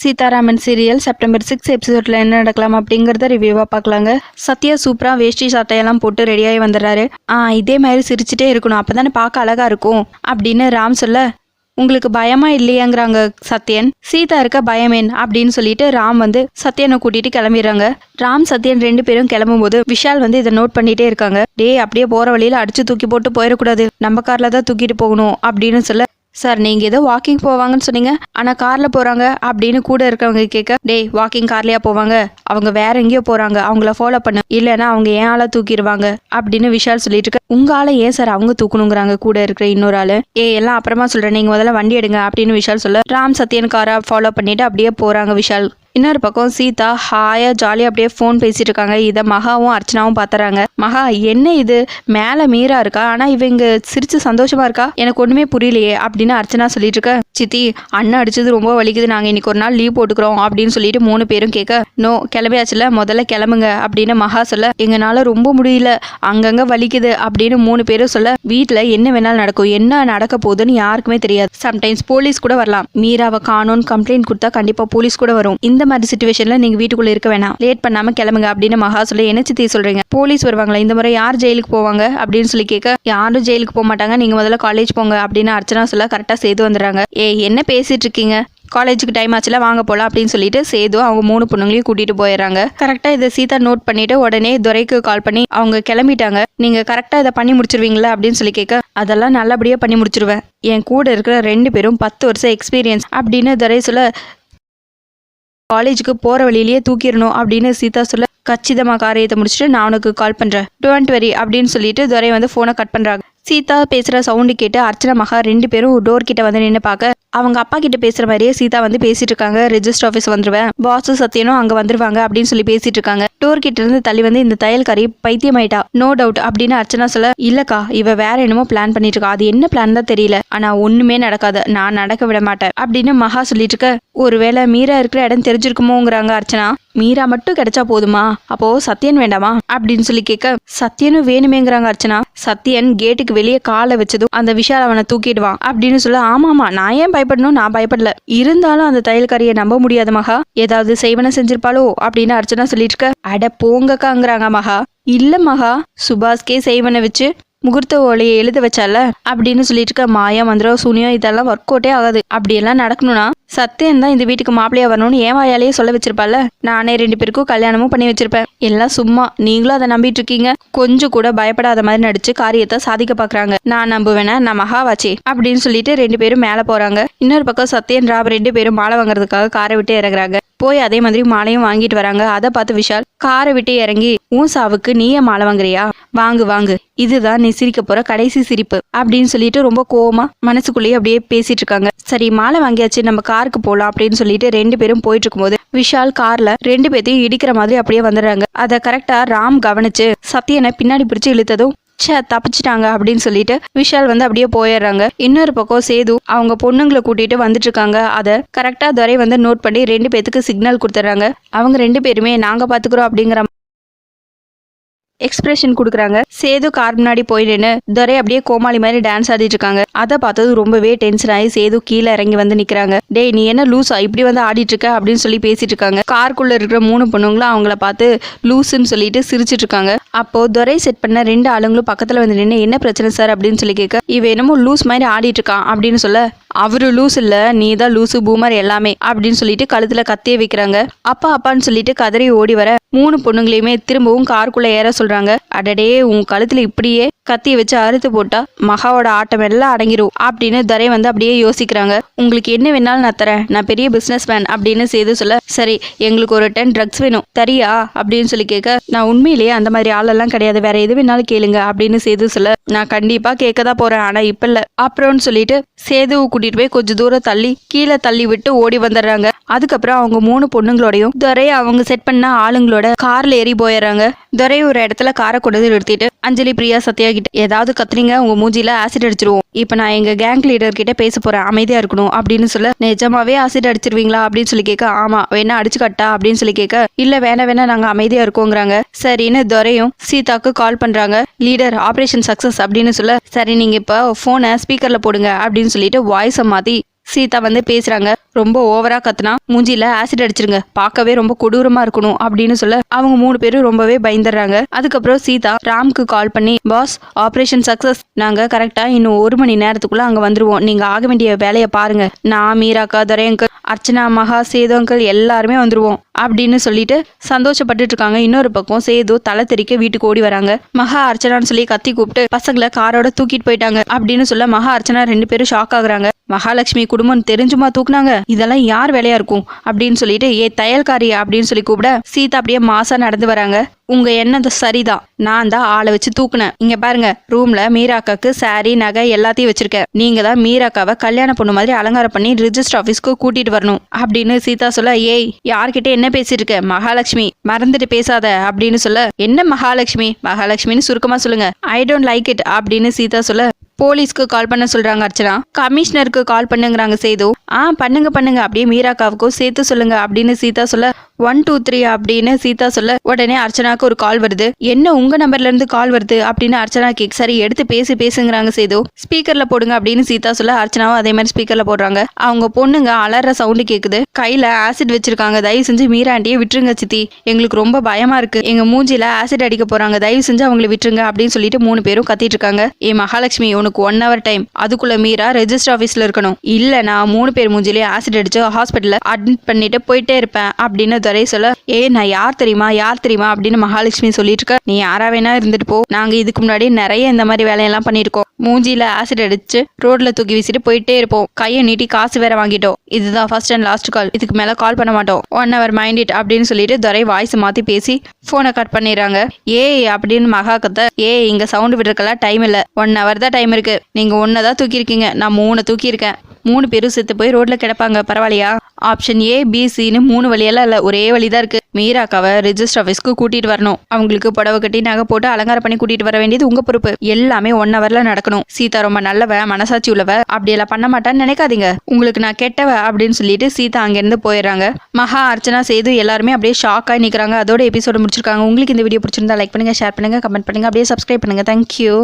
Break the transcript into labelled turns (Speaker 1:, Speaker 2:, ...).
Speaker 1: Sitharaman serial September 6 எபிசோட்ல என்ன நடக்கலாம் அப்படிங்கறத ரிவ்யூவா பார்க்கலாங்க. சத்யா சூப்பரா வேஷ்டி சட்டையெல்லாம் போட்டு ரெடியாகி வந்துடுறாரு. இதே மாதிரி சிரிச்சுட்டே இருக்கணும், அப்பதானே பார்க்க அழகா இருக்கும் அப்படின்னு ராம் சொல்ல, உங்களுக்கு பயமா இல்லையாங்கிறாங்க சத்யன். சீதா இருக்க பயமேன் அப்படின்னு சொல்லிட்டு ராம் வந்து சத்யனை கூட்டிட்டு கிளம்பிடுறாங்க. ராம் சத்யன் 2 பேரும் கிளம்பும் போது விஷால் வந்து இதை நோட் பண்ணிட்டே இருக்காங்க. அப்படியே போற வழியில அடிச்சு தூக்கி போட்டு போயிடக்கூடாது, நம்ம கார்ல தான் தூக்கிட்டு போகணும் அப்படின்னு சொல்ல, சார் நீங்கள் ஏதோ வாக்கிங் போவாங்கன்னு சொன்னீங்க, ஆனால் காரில் போகிறாங்க அப்படின்னு கூட இருக்கவங்க கேட்க, வாக்கிங் கார்லையா போவாங்க, அவங்க வேற எங்கேயோ போகிறாங்க, அவங்கள ஃபாலோ பண்ணு, இல்லைன்னா அவங்க ஏன் ஆளை தூக்கிடுவாங்க அப்படின்னு விஷால் சொல்லிட்டு இருக்க. உங்கள் ஆளை ஏன் சார் அவங்க தூக்கணுங்கிறாங்க கூட இருக்கிற இன்னொரு ஆள்? எல்லாம் அப்புறமா சொல்கிறேன், நீங்கள் முதல்ல வண்டி எடுங்க அப்படின்னு விஷால் சொல்ல, ராம் சத்யன் காரை ஃபாலோ பண்ணிட்டு அப்படியே போகிறாங்க விஷால். இன்னொரு பக்கம் சீதா ஹாயா ஜாலியாக அப்படியே ஃபோன் பேசிட்டு இருக்காங்க. இதை மகாவும் அர்ச்சனாவும் பார்த்துறாங்க. மகா என்ன இது, மேலே மீரா இருக்கா, ஆனால் இவங்க சிரிச்சு சந்தோஷமா இருக்கா, எனக்கு ஒன்றுமே புரியலையே அப்படின்னு அர்ச்சனா சொல்லிட்டு இருக்க. சித்தி அண்ணன் அடிச்சது ரொம்ப வலிக்குது, நாங்கள் இன்னைக்கு ஒரு நாள் லீவ் போட்டுக்கிறோம் அப்படின்னு சொல்லிட்டு 3 பேரும் கேட்க, நோ கிளம்பியாச்சுல முதல்ல கிளம்புங்க அப்படின்னு மகா சொல்ல, எங்களால் ரொம்ப முடியல, அங்கங்கே வலிக்குது அப்படின்னு 3 பேரும் சொல்ல, வீட்டில் என்ன வேணாலும் நடக்கும், என்ன நடக்க போகுதுன்னு யாருக்குமே தெரியாது, சம்டைம்ஸ் போலீஸ் கூட வரலாம், மீராவை காணோன்னு கம்ப்ளைண்ட் கொடுத்தா கண்டிப்பாக போலீஸ் கூட வரும், இந்த மாதிரி சிச்சுவேஷன்ல நீங்க வீட்டுக்குள்ள இருக்க வேணாம், லேட் பண்ணாம கிளம்புங்க அப்படின்னு மகா சொல்ல, என்ன சித்தி சொல்றீங்க, போலீஸ் வருவாங்களா, இந்த முறை யார் ஜெயிலுக்கு போவாங்க அப்படின்னு சொல்லி கேட்க, யாரும் ஜெயிலுக்கு போக மாட்டாங்க, நீங்க முதல்ல காலேஜ் போங்க அப்படின்னு அர்ச்சனா சொல்ல, கரெக்டா சேது வந்துடுறாங்க. என்ன பேசிட்டு இருக்கீங்க, காலேஜுக்கு டைம் ஆச்சுல வாங்க போகலாம் அப்படின்னு சொல்லிட்டு சேது அவங்க 3 பொண்ணுங்களையும் கூட்டிட்டு போயிடுறாங்க. கரெக்டா இதை சீதா நோட் பண்ணிட்டு உடனே துரைக்கு கால் பண்ணி அவங்க கிளம்பிட்டாங்க, நீங்க கரெக்டா இதை பண்ணி முடிச்சிருவீங்களா அப்படின்னு சொல்லி கேட்க, அதெல்லாம் நல்லபடியா பண்ணி முடிச்சிருவேன், என் கூட இருக்கிற 2 பேரும் 10 வருஷம் எக்ஸ்பீரியன்ஸ் அப்படின்னு துரை சொல்ல, காலேஜுக்கு போற வழியிலேயே தூக்கிடணும் அப்படின்னு சீதா சொல்ல, கச்சிதமா காரியத்தை முடிச்சுட்டு நான் உனக்கு கால் பண்றேன், டோன்ட் வெரி அப்படின்னு சொல்லிட்டு துரை வந்து போனை கட் பண்றாங்க. சீதா பேசுற சவுண்டு கேட்டு அர்ச்சனா மகா 2 பேரும் டோர் கிட்ட வந்து நின்று பார்க்க, அவங்க அப்பா கிட்ட பேசுற மாதிரியே சீதா வந்து பேசிட்டு இருக்காங்க. ரெஜிஸ்டர் ஆஃபீஸ் வந்துருவேன், பாஸ் சத்யனும் அங்க வந்துருவாங்க அப்படின்னு சொல்லி பேசிட்டு இருக்காங்க. டோர் கிட்ட இருந்து தள்ளி வந்து, இந்த தையல்காரி பைத்தியமாயிட்டா நோ டவுட் அப்படின்னு அர்ச்சனா சொல்ல, இல்லக்கா இவ வேற என்னமோ பிளான் பண்ணிட்டு இருக்கா, அது என்ன பிளான் தான் தெரியல, ஆனா ஒண்ணுமே நடக்காது, நான் நடக்க விட மாட்டேன் அப்படின்னு மகா சொல்லிட்டு இருக்க. ஒருவேளை மீரா இருக்கிற இடம் தெரிஞ்சிருக்குமோங்கிறாங்க அர்ச்சனா. மீரா மட்டும் கிடைச்சா போதுமா, அப்போ சத்யன் வேண்டாமா அப்படின்னு சொல்லி கேட்க, சத்யனும் வேணுமேங்கிறாங்க அர்ச்சனா. சத்யன் கேட்டுக்கு வெளியே காலை வச்சதும் அந்த விஷால் அவனை தூக்கிடுவான் அப்படின்னு சொல்ல, ஆமாமா நான் ஏன் பயப்படணும், நான் பயப்படல, இருந்தாலும் அந்த தையல்காரியை நம்ப முடியாத மகா, ஏதாவது செய்வன செஞ்சிருப்பாளோ அப்படின்னு அர்ச்சனா சொல்லிட்டு இருக்க. அட போங்கக்காங்கிறாங்க மகா. இல்ல மகா, சுபாஷ்கே செய்வனை வச்சு முகூர்த்த ஓலையை எழுத வச்சால அப்படின்னு சொல்லிட்டு இருக்க. மாயா மந்திரம் சூனியம் இதெல்லாம் ஒர்க் அவுட்டே ஆகாது, அப்படியெல்லாம் நடக்கணும்னா சத்தியம் தான் இந்த வீட்டுக்கு மாப்பிள்ளையா வரணும்னு ஏன் வாயாலேயே சொல்ல வச்சிருப்பால, நானே 2 பேருக்கும் கல்யாணமும் பண்ணி வச்சிருப்பேன், எல்லாம் சும்மா, நீங்களும் அதை நம்பிட்டு இருக்கீங்க, கொஞ்சம் கூட பயப்படாத மாதிரி நடிச்சு காரியத்தை சாதிக்க பாக்குறாங்க, நான் நம்புவேனா, நான் மகாவாச்சி அப்படின்னு சொல்லிட்டு 2 பேரும் மேல போறாங்க. இன்னொரு பக்கம் சத்யன் ராம் 2 பேரும் மாலை வாங்குறதுக்காக காரை விட்டு இறங்குறாங்க. போய் அதே மாதிரி மாலையும் வாங்கிட்டு வராங்க. அதை பார்த்து விஷால் காரை விட்டு இறங்கி, உன் சாவுக்கு நீயே மாலை வாங்குறியா, வாங்கு வாங்கு, இதுதான் நீ சிரிக்க போற கடைசி சிரிப்பு அப்படின்னு சொல்லிட்டு ரொம்ப கோவமா மனசுக்குள்ளேயே அப்படியே பேசிட்டு இருக்காங்க. சரி மாலை வாங்கியாச்சு, நம்ம காருக்கு போலாம் அப்படின்னு சொல்லிட்டு 2 பேரும் போயிட்டு இருக்கும்போது விஷால் கார்ல 2 பேத்தையும் இடிக்கிற மாதிரி அப்படியே வந்துடுறாங்க. அதை கரெக்டா ராம் கவனிச்சு சத்யனை பின்னாடி பிடிச்சு இழுத்ததும், தப்பிச்சிட்டாங்க அப்படின்னு சொல்லிட்டு விஷால் வந்து அப்படியே போயிடுறாங்க. இன்னொரு பக்கம் சேது அவங்க பொண்ணுங்களை கூட்டிட்டு வந்துட்டு இருக்காங்க. அதை கரெக்டா துரை வந்து நோட் பண்ணி 2 பேத்துக்கு சிக்னல் கொடுத்துட்றாங்க. அவங்க 2 பேருமே நாங்க பாத்துக்கிறோம் அப்படிங்கிற எக்ஸ்பிரஷன் கொடுக்குறாங்க. சேது கார் முன்னாடி போய் நின்று துரை அப்படியே கோமாளி மாதிரி டான்ஸ் ஆடிட்டு இருக்காங்க. அதை பார்த்தது ரொம்பவே டென்ஷன் ஆகி சேது கீழே இறங்கி வந்து நிக்கிறாங்க. டேய் நீ என்ன லூஸா இப்படி வந்து ஆடிட்டு இருக்க அப்படின்னு சொல்லி பேசிட்டு இருக்காங்க. காருக்குள்ள இருக்கிற 3 பொண்ணுங்களும் அவங்கள பார்த்து லூசுன்னு சொல்லிட்டு சிரிச்சிட்டு இருக்காங்க. அப்போ துரை செட் பண்ண 2 ஆளுங்களும் பக்கத்துல வந்து நின்று, என்ன பிரச்சனை சார் அப்படின்னு சொல்லி கேட்க, இவ என்னமோ லூஸ் மாதிரி ஆடிட்டு இருக்கான் அப்படின்னு சொல்ல, அவரு லூஸ் இல்ல, நீ தான் லூசு பூமர் எல்லாமே அப்படின்னு சொல்லிட்டு கழுத்துல கத்திய வைக்கிறாங்க. அப்பா அப்பான்னு சொல்லிட்டு கதறி ஓடி வர 3 பொண்ணுங்களையுமே திரும்பவும் காருக்குள்ள ஏற சொல்றாங்க. அடடே உன் கழுத்துல இப்படியே கத்திய வச்சு அறுத்து போட்டா மகாவோட ஆட்டம் எல்லாம் அடங்கிடும் அப்படின்னு துரை வந்து அப்படியே யோசிக்கிறாங்க. உங்களுக்கு என்ன வேணாலும் நான் தரேன், நான் பெரிய பிசினஸ் மேன் அப்படின்னு சேது சொல்ல, சரி எங்களுக்கு ஒரு 10 ட்ரக்ஸ் வேணும் தரியா அப்படின்னு சொல்லி கேட்க, நான் உண்மையிலேயே அந்த மாதிரி ஆளெல்லாம் கிடையாது, வேற எது வேணாலும் கேளுங்க அப்படின்னு சேது சொல்ல, நான் கண்டிப்பா கேட்கதான் போறேன், ஆனா இப்ப இல்ல அப்புறம்னு சொல்லிட்டு சேதுவை கூட்டிட்டு போய் கொஞ்சம் தூரம் தள்ளி கீழே தள்ளி விட்டு ஓடி வந்துடுறாங்க. அதுக்கப்புறம் அவங்க 3 பொண்ணுங்களோடையும் துரை அவங்க செட் பண்ண ஆளுங்களோட கார்ல ஏறி போயிடுறாங்க. துரை ஒரு இடத்துல காரை கொண்டு நிறுத்திட்டு, அஞ்சலி பிரியா சத்யா கிட்ட ஏதாவது கத்துறீங்க உங்க மூஞ்சில ஆசிட் அடிச்சிருவோம், இப்ப நான் எங்க கேங் லீடர் கிட்ட பேச போறேன், அமைதியா இருக்கணும் அப்படின்னு சொல்ல, நிஜமாவே ஆசிட் அடிச்சிருவீங்களா அப்படின்னு சொல்லி கேட்க, ஆமா வேணா அடிச்சு கட்டா அப்படின்னு சொல்லி கேட்க, இல்ல வேணா நாங்க அமைதியா இருக்கோங்கிறாங்க. சரின்னு துரையும் சீதாக்கு கால் பண்றாங்க. லீடர் ஆபரேஷன் சக்சஸ் அப்படின்னு சொல்ல, சரி நீங்க இப்ப போனை ஸ்பீக்கர்ல போடுங்க அப்படின்னு சொல்லிட்டு வாய்ஸை மாத்தி சீதா வந்து பேசுறாங்க. ரொம்ப ஓவரா கத்துனா மூஞ்சில ஆசிட் அடிச்சிருங்க, பார்க்கவே ரொம்ப கொடூரமா இருக்கணும் அப்படின்னு சொல்ல அவங்க 3 பேரும் ரொம்பவே பயந்துடுறாங்க. அதுக்கப்புறம் சீதா ராம்க்கு கால் பண்ணி, பாஸ் ஆபரேஷன் சக்சஸ், நாங்க கரெக்டா இன்னும் 1 மணி நேரத்துக்குள்ள அங்க வந்துருவோம், நீங்க ஆக வேண்டிய வேலையை பாருங்க, நான் மீராக்கா, துரை அங்கிள், அர்ச்சனா, மகா, சேது அங்கிள் எல்லாருமே வந்துருவோம் அப்படின்னு சொல்லிட்டு சந்தோஷப்பட்டுட்டு இருக்காங்க. இன்னொரு பக்கம் சேது தலை தெறிக்க வீட்டுக்கு ஓடி வராங்க. மகா அர்ச்சனான்னு சொல்லி கத்தி கூப்பிட்டு பசங்களை காரோட தூக்கிட்டு போயிட்டாங்க அப்படின்னு சொல்ல மகா அர்ச்சனா 2 பேரும் ஷாக் ஆகுறாங்க. மகாலட்சுமி குடும்பம் தெரிஞ்சுமா தூக்குனாங்க, இதெல்லாம் யார் வேலையா இருக்கும் அப்படின்னு சொல்லிட்டு ஏ தையல்காரி அப்படின்னு சொல்லி கூப்பிட சீதா அப்படியே மாசா நடந்து வராங்க. உங்க எண்ணம் சரிதான், நான் தான் ஆளை வச்சு தூக்குனேன். இங்க பாருங்க, ரூம்ல மீராக்காக்கு சாரி நகை எல்லாத்தையும் வச்சிருக்கேன், நீங்க தான் மீராக்காவை கல்யாண பொண்ணு மாதிரி அலங்காரம் பண்ணி ரிஜிஸ்டர் ஆபீஸ்க்கு கூட்டிட்டு வரணும் அப்படின்னு சீதா சொல்ல, ஏய் யார்கிட்ட என்ன பேசிட்டு இருக்க, மகாலட்சுமி மறந்துட்டு பேசாத அப்படின்னு சொல்ல, என்ன மகாலட்சுமி, மகாலட்சுமின்னு சுருக்கமா சொல்லுங்க, ஐ டோன்ட் லைக் இட் அப்படின்னு சீதா சொல்ல, போலீஸ்க்கு கால் பண்ண சொல்றாங்க அர்ச்சனா. கமிஷனருக்கு கால் பண்ணுங்கிறாங்க சேது. பண்ணுங்க அப்படியே மீராக்காவுக்கும் சேர்த்து சொல்லுங்க அப்படின்னு சீதா சொல்ல, 1 2 3 அப்படின்னு சீதா சொல்ல உடனே அர்ச்சனாக்கு ஒரு கால் வருது. என்ன உங்க நம்பர்ல இருந்து கால் வருது அப்படின்னு அர்ச்சனா கேக். சரி எடுத்து பேசுங்கிறாங்க சேது. ஸ்பீக்கர்ல போடுங்க அப்படின்னு சீதா சொல்ல அர்ச்சனாவும் அதே மாதிரி ஸ்பீக்கர்ல போடுறாங்க. அவங்க பொண்ணுங்க அலற சவுண்டு கேக்குது, கையில ஆசிட் வச்சிருக்காங்க, தயவு செஞ்சு மீராண்டியை விட்டுருங்க சித்தி, எங்களுக்கு ரொம்ப பயமா இருக்கு, எங்க மூஞ்சில ஆசிட் அடிக்க போறாங்க, தயவு செஞ்சு அவங்களை விட்டுருங்க அப்படின்னு சொல்லிட்டு 3 பேரும் கத்திட்டு இருக்காங்க. ஏ மகாலட்சுமி, உனக்கு 1 hour டைம், அதுக்குள்ள மீரா ரெஜிஸ்டர் ஆபீஸ்ல இருக்கணும், இல்ல நான் 3 பேர் மூஞ்சிலே ஆசிட் அடிச்சு ஹாஸ்பிட்டல்ல அட்மிட் பண்ணிட்டு போயிட்டே இருப்பேன் அப்படின்னு துரை சொல்ல, நான் யார் தெரியுமா அப்படின்னு மகாலட்சுமி சொல்லிட்டு இருக்க, நீ யாரா வேணா இருந்துட்டு போ, நாங்க இதுக்கு முன்னாடி நிறைய இந்த மாதிரி வேலையெல்லாம் பண்ணிருக்கோம், மூஞ்சில ஆசிட் அடிச்சு ரோட்ல தூக்கி வீசிட்டு போயிட்டே இருப்போம், கையை நீட்டி காசு வேற வாங்கிட்டோம், இதுதான் ஃபர்ஸ்ட் அண்ட் லாஸ்ட் கால், இதுக்கு மேல கால் பண்ண மாட்டோம், 1 hour மைண்ட் இட் அப்படின்னு சொல்லிட்டு துரை வாய்ஸ் மாத்தி பேசி போனை கட் பண்ணிடுறாங்க. அப்படின்னு மகா கத்த, இங்க சவுண்ட் விடுறதுக்கெல்லாம் டைம் இல்ல, 1 hour தான் டைம் இருக்கு, நீங்க 1 தான் தூக்கிருக்கீங்க, நான் 3 தூக்கியிருக்கேன், 3 பேரும் செத்து போய் ரோட்ல கிடப்பாங்க, பரவாயில்லையா? ஆப்ஷன் ஏ பி சின்னு 3 வழியெல்லாம் இல்ல, ஒரே வழிதான் இருக்கு, மீராக்காவை ரெஜிஸ்டர் ஆஃபீஸ்க்கு கூட்டிட்டு வரணும், அவங்களுக்கு புடவை கட்டி நகை போட்டு அலங்காரம் பண்ணி கூட்டிட்டு வர வேண்டியது உங்க பொறுப்பு, எல்லாமே 1 hourல நடக்கணும். சீதா ரொம்ப நல்லவ, மனசாட்சி உள்ளவ, அப்படியெல்லாம் பண்ண மாட்டான்னு நினைக்காதீங்க, உங்களுக்கு நான் கெட்டவ அப்படின்னு சொல்லிட்டு சீதா அங்கிருந்து போயிடுறாங்க. மகா, அர்ச்சனா, சேது எல்லாருமே அப்படியே ஷாக் ஆகி நிக்கிறாங்க. அதோட எபிசோட முடிச்சிருக்காங்க. உங்களுக்கு இந்த வீடியோ பிடிச்சிருந்தா லைக் பண்ணுங்க, ஷேர் பண்ணுங்க, கமெண்ட் பண்ணுங்க, அப்படியே சப்ஸ்கிரைப் பண்ணுங்க. தேங்க்யூ.